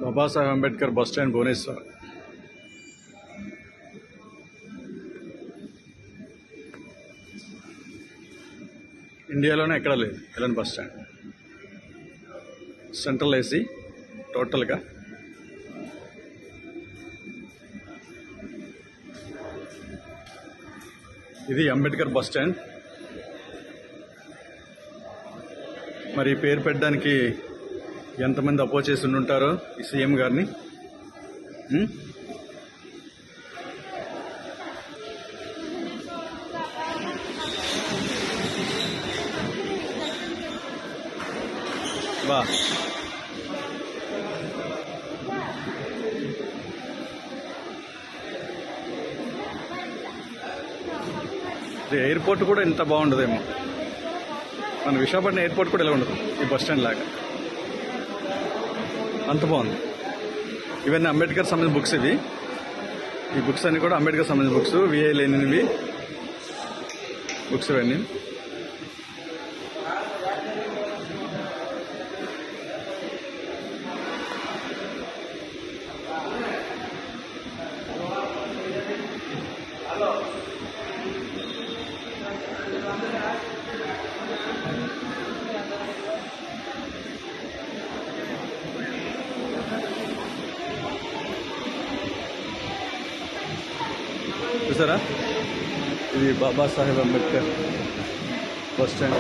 Babasaheb Ambedkar bus stand Bhubaneswar. ఇండియాలోనే ఎక్కడ లేదు ఇలాంటి బస్ స్టాండ్. సెంట్రల్ ఏసీ టోటల్గా. ఇది అంబేద్కర్ బస్ స్టాండ్. మరి పేరు పెట్టడానికి ఎంతమంది అపోజ్ చేసి ఉంటారో ఈ సీఎం గారిని. బా ఎయిర్పోర్ట్ కూడా ఇంత బాగుండదేమో. మన విశాఖపట్నం ఎయిర్పోర్ట్ కూడా ఇలా ఉండదు ఈ బస్ స్టాండ్ లాగా. అంత బాగుంది. ఇవన్నీ అంబేద్కర్ సంబంధించిన బుక్స్. ఈ బుక్స్ అన్నీ కూడా అంబేద్కర్ సంబంధించిన బుక్స్. విఐ లేనివి బుక్స్ ఇవన్నీ. చూసారా, ఇది బాబాసాహెబ్ అంబేద్కర్ బస్ స్టాండ్.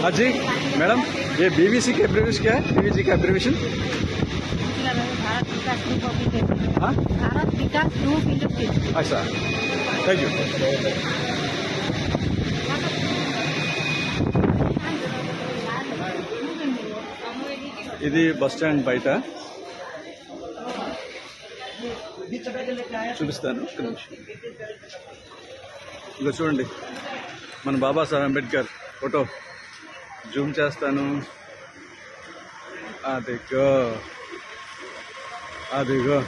हाँ जी मैडम, ये बीवीसी का एब्रिविएशन क्या है? बीवीसी का एब्रिविएशन भारत विकास ग्रुप इंडस्ट्रीज. अच्छा, थैंक यू. ఇది బస్ స్టాండ్ బయట చూపిస్తాను. ఇంకా చూడండి, మన బాబాసాహెబ్ అంబేద్కర్ ఫోటో జూమ్ చేస్తాను. అదిగో అదిగో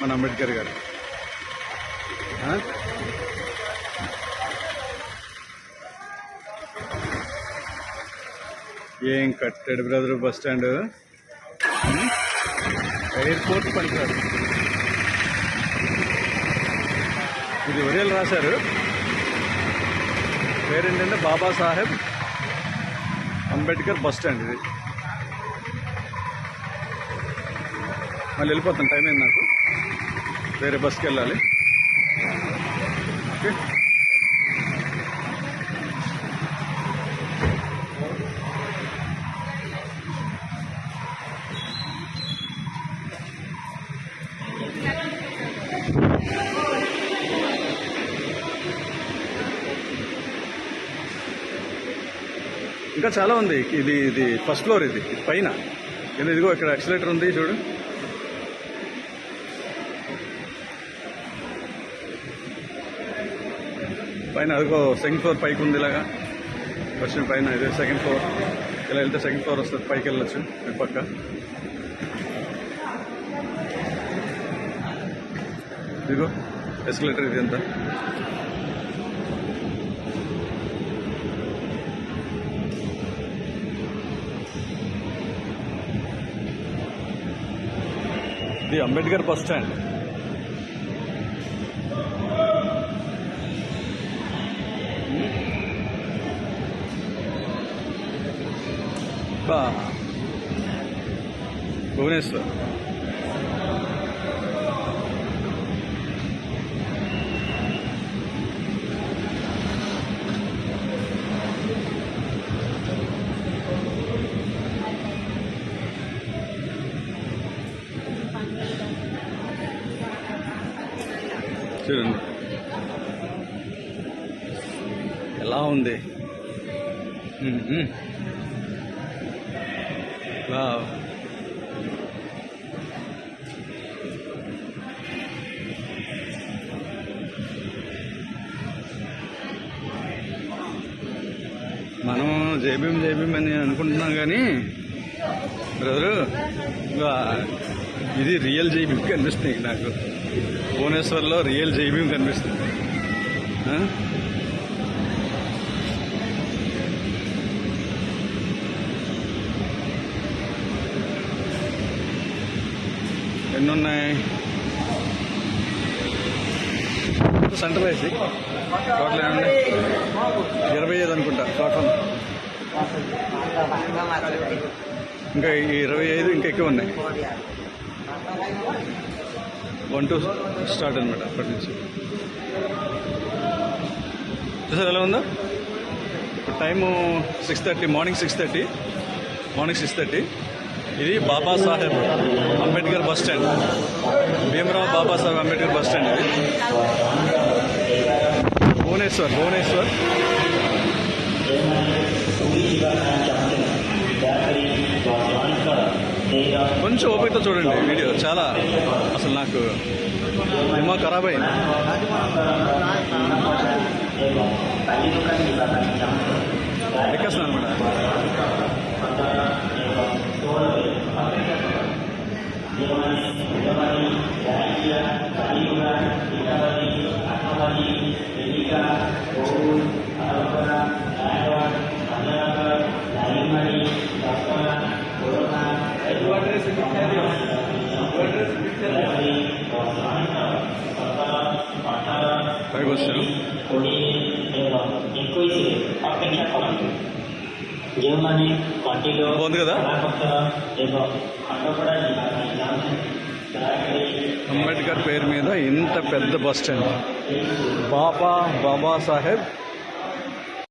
మన అంబేద్కర్ గారు. ఏం కట్టాడు బ్రదర్ బస్ స్టాండ్. ఎయిర్పోర్ట్ పనికిరాదు. ఇది ఒరియల్ రాశారు. పేరేంటంటే బాబాసాహెబ్ అంబేద్కర్ బస్ స్టాండ్. ఇది మళ్ళీ వెళ్ళిపోతాను, టైం అయింది నాకు, వేరే బస్కి వెళ్ళాలి. ఓకే, ఇంకా చాలా ఉంది. ఇది ఫస్ట్ ఫ్లోర్. ఇది పైన ఇదిగో ఇక్కడ ఎక్సలేటర్ ఉంది చూడు. పైన అదిగో సెకండ్ ఫ్లోర్ పైకి ఉంది. ఇలాగా వచ్చిన పైన ఇదే సెకండ్ ఫ్లోర్. ఇలా వెళ్తే సెకండ్ ఫ్లోర్ వస్తుంది, పైకి వెళ్ళొచ్చు. ఈ పక్క ఇదిగో ఎస్కలేటర్. ఇది ఎంత ఇది అంబేద్కర్ బస్ స్టాండ్. భువనేశ్వర్. చూడండి ఎలా ఉంది. మనం జేబీఎం అని అనుకుంటున్నాం కానీ బ్రదరు ఇది రియల్ జేబీఎం కనిపిస్తుంది నాకు. భువనేశ్వర్లో రియల్ జేబీఎం కనిపిస్తుంది. ఎన్ని ఉన్నాయి? సెంటర్ వేసి టోటల్ ఏమండి 25 అనుకుంటా టోటల్. ఇంకా ఈ 25 ఇంకా ఎక్కువ ఉన్నాయి. 1 to స్టార్ట్ అనమాట అప్పటి నుంచి. చూసారు ఎలా ఉందో? ఇప్పుడు టైము 6:30, మార్నింగ్ 6:30. ఇది Babasaheb Ambedkar bus stand, Bhimarao Babasaheb Ambedkar bus stand. ఇది భువనేశ్వర్. కొంచెం ఓపికతో చూడండి వీడియో. చాలా అసలు నాకు దిమాగ్ ఖరాబ్ అయింది. ఎక్కేస్తున్నాను అనమాట. పైకి వచ్చాను. బాగుంది కదా? అంబేద్కర్ పేరు మీద ఇంత పెద్ద బస్ స్టాండ్, బాబాసాహెబ్